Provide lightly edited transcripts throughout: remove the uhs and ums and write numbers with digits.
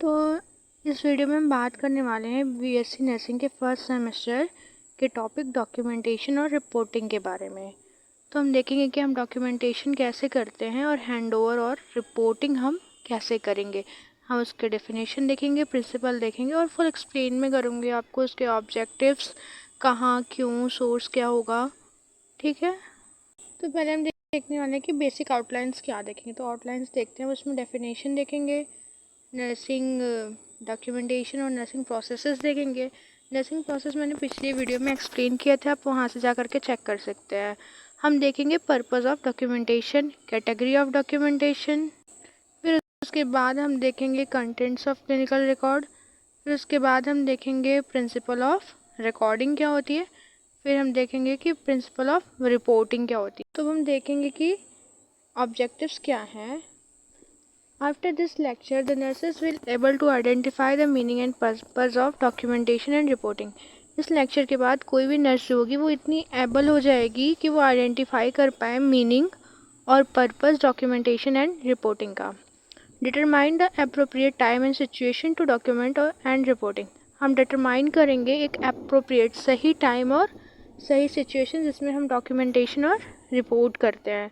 तो इस वीडियो में हम बात करने वाले हैं बीएससी नर्सिंग के फर्स्ट सेमेस्टर के टॉपिक डॉक्यूमेंटेशन और रिपोर्टिंग के बारे में। तो हम देखेंगे कि हम डॉक्यूमेंटेशन कैसे करते हैं और हैंडओवर और रिपोर्टिंग हम कैसे करेंगे। हम उसके डेफिनेशन देखेंगे, प्रिंसिपल देखेंगे और फुल एक्सप्लेन में करूँगी आपको उसके ऑब्जेक्टिव्स, कहाँ, क्यों, सोर्स क्या होगा। ठीक है, तो पहले हम देखने वाले हैं कि बेसिक आउटलाइंस क्या देखेंगे। तो आउटलाइंस देखते हैं, उसमें डेफिनेशन देखेंगे, नर्सिंग डॉक्यूमेंटेशन और नर्सिंग प्रोसेसेस देखेंगे। नर्सिंग प्रोसेस मैंने पिछली वीडियो में एक्सप्लेन किया था, आप वहाँ से जा कर के चेक कर सकते हैं। हम देखेंगे purpose of documentation, category of documentation, फिर उसके बाद हम देखेंगे कंटेंट्स ऑफ क्लिनिकल रिकॉर्ड, फिर उसके बाद हम देखेंगे प्रिंसिपल ऑफ रिकॉर्डिंग क्या होती है, फिर हम देखेंगे कि प्रिंसिपल ऑफ रिपोर्टिंग क्या होती है। तो हम देखेंगे कि ऑब्जेक्टिव्स क्या हैं। After this lecture, the nurses will able to identify the meaning and purpose of documentation and reporting. इस लेक्चर के बाद कोई भी नर्स जो होगी वो इतनी एबल हो जाएगी कि वो आइडेंटिफाई कर पाए मीनिंग और पर्पस डॉक्यूमेंटेशन एंड रिपोर्टिंग का। Determine the appropriate time and situation to document and reporting. हम डिटरमाइन करेंगे एक अप्रोप्रिएट सही टाइम और सही सिचुएशन जिसमें हम डॉक्यूमेंटेशन और रिपोर्ट करते हैं।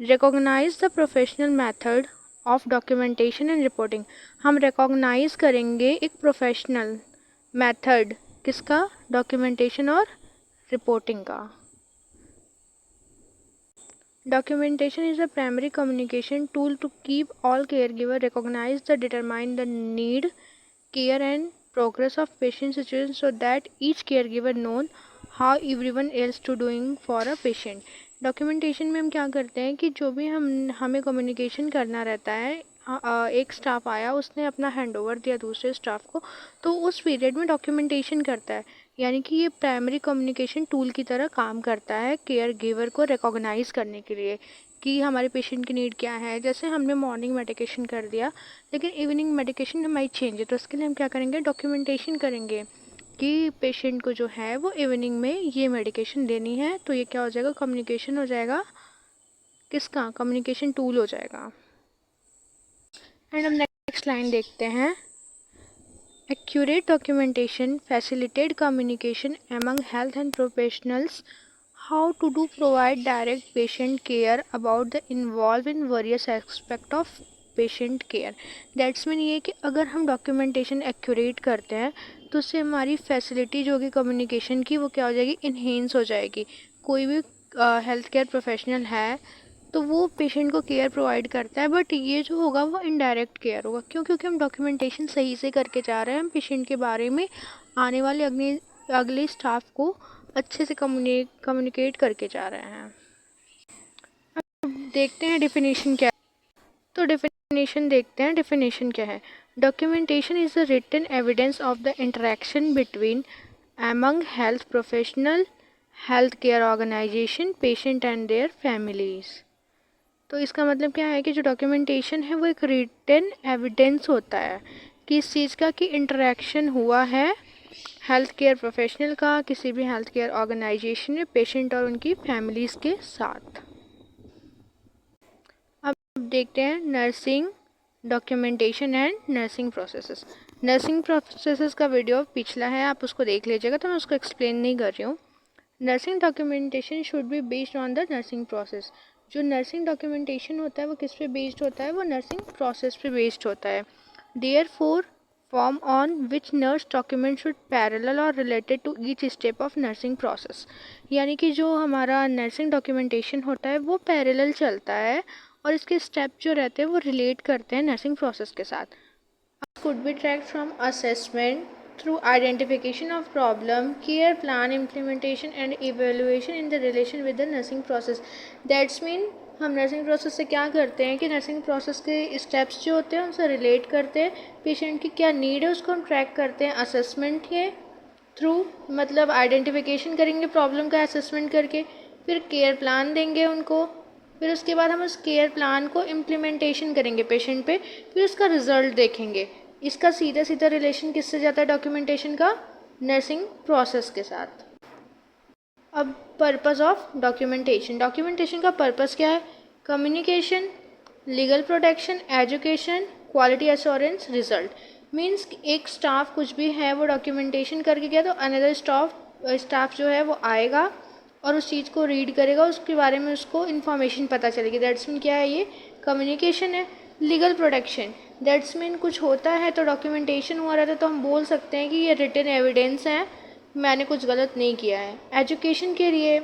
Recognise the professional method of documentation and reporting. हम रिकॉग्नाइज करेंगे एक प्रोफेशनल मेथड किसका, डॉक्यूमेंटेशन और रिपोर्टिंग का। Documentation is a primary communication tool to keep all care giver recognise the determine the need, care and progress of patient situation so that each care giver known how everyone else to doing for a patient. Documentation में हम क्या करते हैं कि जो भी हमें communication करना रहता है, एक स्टाफ आया, उसने अपना हैंडओवर दिया दूसरे स्टाफ को, तो उस पीरियड में डॉक्यूमेंटेशन करता है। यानी कि ये प्राइमरी कम्युनिकेशन टूल की तरह काम करता है केयर गिवर को रिकॉग्नाइज करने के लिए कि हमारे पेशेंट की नीड क्या है। जैसे हमने मॉर्निंग मेडिकेशन कर दिया लेकिन इवनिंग मेडिकेशन हमारी चेंज है, तो उसके लिए हम क्या करेंगे, डॉक्यूमेंटेशन करेंगे कि पेशेंट को जो है वो इवनिंग में ये मेडिकेशन देनी है। तो ये क्या हो जाएगा, कम्युनिकेशन हो जाएगा, किसका, कम्युनिकेशन टूल हो जाएगा। एंड हम नेक्स्ट लाइन देखते हैं, accurate documentation facilitate communication among health and professionals how to do provide direct patient care about the involve in various aspect of patient care. That's mean ये कि अगर हम documentation accurate करते हैं तो उससे हमारी फैसिलिटी जो कि कम्युनिकेशन की वो क्या हो जाएगी, इन्हेंस हो जाएगी। कोई भी हेल्थ केयर प्रोफेशनल है तो वो पेशेंट को केयर प्रोवाइड करता है, बट ये जो होगा वो इनडायरेक्ट केयर होगा। क्यों? क्योंकि हम डॉक्यूमेंटेशन सही से करके जा रहे हैं, हम पेशेंट के बारे में आने वाले अगले स्टाफ को अच्छे से कम्युनिकेट करके जा रहे हैं। अब देखते हैं डेफिनेशन क्या है। तो डेफिनेशन देखते हैं, डेफिनेशन क्या है। Documentation is the written evidence of the interaction between among health professional, health care organization, patient and their families। तो इसका मतलब क्या है कि जो डॉक्यूमेंटेशन है वो एक रिटन एविडेंस होता है कि इस चीज़ का कि इंटरेक्शन हुआ है हेल्थ केयर प्रोफेशनल का किसी भी हेल्थ केयर ऑर्गेनाइजेशन में पेशेंट और उनकी फैमिलीज़ के साथ। अब देखते हैं nursing documentation and nursing processes. Nursing processes का वीडियो पिछला है, आप उसको देख लीजिएगा, तो मैं उसको एक्सप्लेन नहीं कर रही हूँ। Nursing documentation should be based on the nursing process. जो नर्सिंग डॉक्यूमेंटेशन होता है वो किस पे बेस्ड होता है, वो नर्सिंग प्रोसेस पे बेस्ड होता है। There four form on which nurse document should parallel और related to each step of nursing process. यानी कि जो हमारा नर्सिंग डॉक्यूमेंटेशन होता है वो पैरेलल चलता है और इसके स्टेप जो रहते हैं वो रिलेट करते हैं नर्सिंग प्रोसेस के साथ। could be tracked from assessment through identification of problem, care plan implementation and evaluation in the relation with the nursing process। That's mean हम नर्सिंग प्रोसेस से क्या करते हैं कि नर्सिंग प्रोसेस के स्टेप्स जो होते हैं उनसे रिलेट करते हैं, पेशेंट की क्या नीड है उसको हम ट्रैक करते हैं असेसमेंट के थ्रू, मतलब आइडेंटिफिकेशन करेंगे प्रॉब्लम का असेसमेंट करके, फिर केयर प्लान देंगे उनको, फिर उसके बाद हम उस केयर प्लान को इम्प्लीमेंटेशन करेंगे पेशेंट पे, फिर उसका रिजल्ट देखेंगे। इसका सीधा सीधा रिलेशन किससे जाता है डॉक्यूमेंटेशन का, नर्सिंग प्रोसेस के साथ। अब पर्पस ऑफ डॉक्यूमेंटेशन, डॉक्यूमेंटेशन का पर्पस क्या है, communication, legal protection, education, quality assurance result means एक स्टाफ कुछ भी है वो डॉक्यूमेंटेशन करके गया, तो अनदर स्टाफ जो है वो आएगा और उस चीज़ को रीड करेगा, उसके बारे में उसको इन्फॉर्मेशन पता चलेगी। दैट्स मीन क्या है, ये कम्युनिकेशन है। लीगल प्रोटेक्शन, दैट्स मीन कुछ होता है तो डॉक्यूमेंटेशन हुआ रहता है तो हम बोल सकते हैं कि ये रिटन एविडेंस है, मैंने कुछ गलत नहीं किया है। एजुकेशन के लिए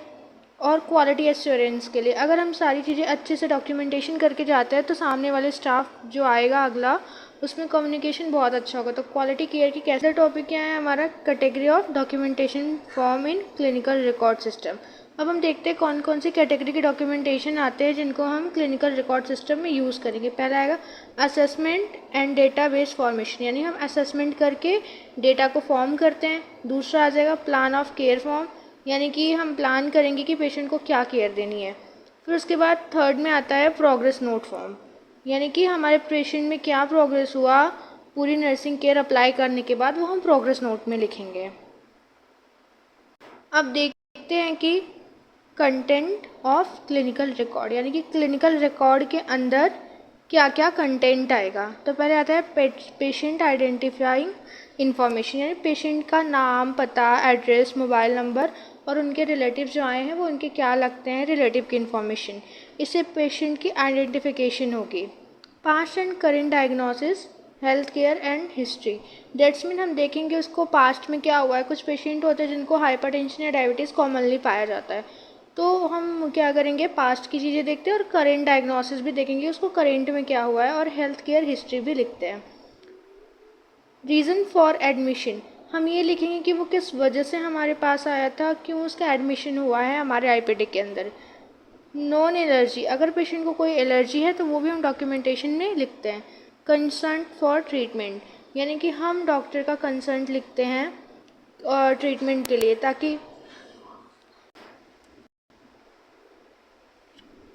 और क्वालिटी एश्योरेंस के लिए, अगर हम सारी चीज़ें अच्छे से डॉक्यूमेंटेशन करके जाते हैं तो सामने वाले स्टाफ जो आएगा अगला, उसमें कम्युनिकेशन बहुत अच्छा होगा। तो क्वालिटी केयर की कैसे टॉपिक क्या है हमारा, category of documentation form in clinical record system. अब हम देखते हैं कौन कौन सी कैटेगरी के डॉक्यूमेंटेशन आते हैं जिनको हम क्लिनिकल रिकॉर्ड सिस्टम में यूज़ करेंगे। पहला आएगा assessment and data base formation, यानी हम असेसमेंट करके डेटा को फॉर्म करते हैं। दूसरा आ जाएगा प्लान ऑफ केयर फॉर्म, यानी कि हम प्लान करेंगे कि पेशेंट को क्या केयर देनी है। फिर उसके बाद थर्ड में आता है प्रोग्रेस नोट फॉर्म, यानी कि हमारे पेशेंट में क्या प्रोग्रेस हुआ पूरी नर्सिंग केयर अप्लाई करने के बाद, वो हम प्रोग्रेस नोट में लिखेंगे। अब देखते हैं कि कंटेंट ऑफ क्लिनिकल रिकॉर्ड, यानी कि क्लिनिकल रिकॉर्ड के अंदर क्या क्या कंटेंट आएगा। तो पहले आता है पेशेंट आइडेंटिफाइंग इंफॉर्मेशन, यानी पेशेंट का नाम, पता, एड्रेस, मोबाइल नंबर और उनके रिलेटिव जो आए हैं वो उनके क्या लगते हैं, रिलेटिव की इन्फॉर्मेशन। इससे पेशेंट की आइडेंटिफिकेशन होगी। Past and current diagnosis, health care and history, that's mean हम देखेंगे उसको पास्ट में क्या हुआ है। कुछ पेशेंट होते हैं जिनको हाइपरटेंशन या डायबिटीज़ कॉमनली पाया जाता है, तो हम क्या करेंगे, पास्ट की चीज़ें देखते हैं और करेंट डायग्नोसिस भी देखेंगे, उसको करेंट में क्या हुआ है, और हेल्थ केयर हिस्ट्री भी लिखते हैं। रीज़न फॉर एडमिशन, हम ये लिखेंगे कि वो किस वजह से हमारे पास आया था, क्यों उसका एडमिशन हुआ है हमारे आईपीडी के अंदर। नॉन एलर्जी, अगर पेशेंट को कोई एलर्जी है तो वो भी हम डॉक्यूमेंटेशन में लिखते हैं। कंसर्न फॉर ट्रीटमेंट, यानी कि हम डॉक्टर का कंसर्न लिखते हैं और ट्रीटमेंट के लिए, ताकि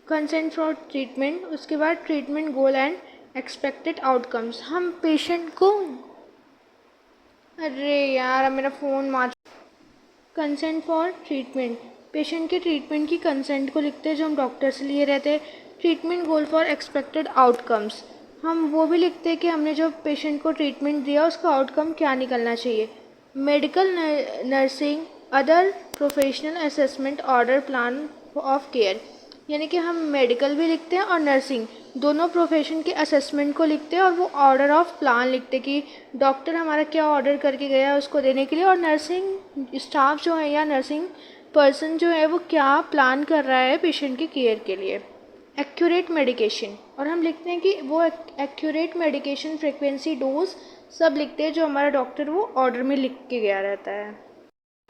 कंसेंट फॉर ट्रीटमेंट। उसके बाद treatment goal and expected outcomes, हम पेशेंट को, अरे यार अब मेरा फ़ोन मार। कंसेंट फॉर ट्रीटमेंट, पेशेंट के ट्रीटमेंट की कंसेंट को लिखते हैं जो हम डॉक्टर से लिए रहते हैं। Treatment goal for expected outcomes, हम वो भी लिखते हैं कि हमने जो पेशेंट को ट्रीटमेंट दिया उसका आउटकम क्या निकलना चाहिए। Medical nursing other professional assessment order plan of care, यानी कि हम मेडिकल भी लिखते हैं और नर्सिंग दोनों प्रोफेशन के असेसमेंट को लिखते हैं और वो ऑर्डर ऑफ प्लान लिखते हैं कि डॉक्टर हमारा क्या ऑर्डर करके गया है उसको देने के लिए, और नर्सिंग स्टाफ जो है या नर्सिंग पर्सन जो है वो क्या प्लान कर रहा है पेशेंट की केयर के लिए। एक्यूरेट मेडिकेशन, और हम लिखते हैं कि वो एक्यूरेट मेडिकेशन फ्रिक्वेंसी डोज सब लिखते हैं जो हमारा डॉक्टर वो ऑर्डर में लिख के गया रहता है।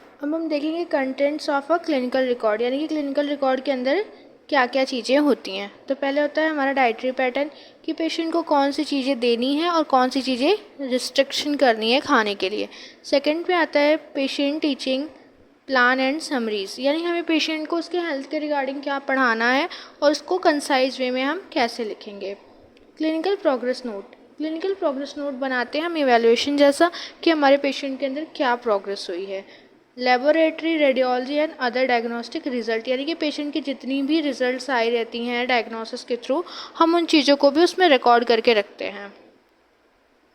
अब हम देखेंगे contents of a clinical record, यानी कि क्लिनिकल रिकॉर्ड के अंदर क्या क्या चीज़ें होती हैं। तो पहले होता है हमारा डाइटरी पैटर्न, कि पेशेंट को कौन सी चीज़ें देनी है और कौन सी चीज़ें रिस्ट्रिक्शन करनी है खाने के लिए। सेकंड पे आता है patient teaching plan and summaries, यानी हमें पेशेंट को उसके हेल्थ के रिगार्डिंग क्या पढ़ाना है और उसको कंसाइज वे में हम कैसे लिखेंगे। Clinical progress note, clinical progress note बनाते हैं हम इवैल्यूएशन जैसा कि हमारे पेशेंट के अंदर क्या प्रोग्रेस हुई है। Laboratory radiology and other diagnostic result, यानी कि पेशेंट की जितनी भी रिजल्ट्स आई रहती हैं डायग्नोसिस के थ्रू, हम उन चीज़ों को भी उसमें रिकॉर्ड करके रखते हैं।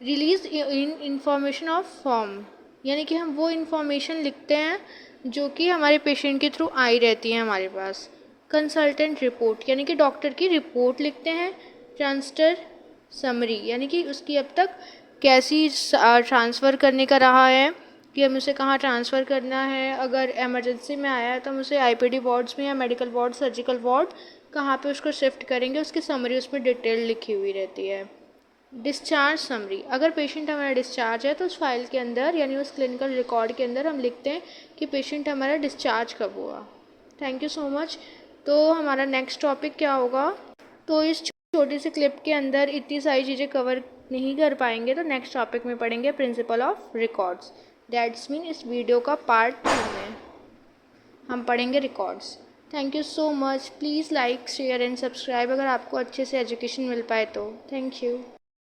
Release in information of form, यानी कि हम वो इंफॉर्मेशन लिखते हैं जो कि हमारे पेशेंट के थ्रू आई रहती है हमारे पास। कंसल्टेंट रिपोर्ट, यानी कि डॉक्टर की रिपोर्ट लिखते हैं। ट्रांसफर समरी, यानी कि उसकी अब तक कैसी ट्रांसफ़र करने का रहा है, कि हमें उसे कहाँ ट्रांसफ़र करना है, अगर इमरजेंसी में आया है तो हम उसे आईपीडी वार्ड्स में या मेडिकल वार्ड, सर्जिकल वार्ड कहाँ पे उसको शिफ्ट करेंगे, उसकी समरी उसमें डिटेल लिखी हुई रहती है। डिस्चार्ज समरी, अगर पेशेंट हमारा डिस्चार्ज है तो उस फाइल के अंदर यानी उस क्लिनिकल रिकॉर्ड के अंदर हम लिखते हैं कि पेशेंट हमारा डिस्चार्ज कब हुआ। Thank you so much. तो हमारा नेक्स्ट टॉपिक क्या होगा, तो इस छोटी सी क्लिप के अंदर इतनी सारी चीज़ें कवर नहीं कर पाएंगे, तो नेक्स्ट टॉपिक में पढ़ेंगे principle of records. That's mean इस वीडियो का पार्ट 2 में हम पढ़ेंगे records. Thank you so much. Please like share and subscribe अगर आपको अच्छे से एजुकेशन मिल पाए तो। Thank you.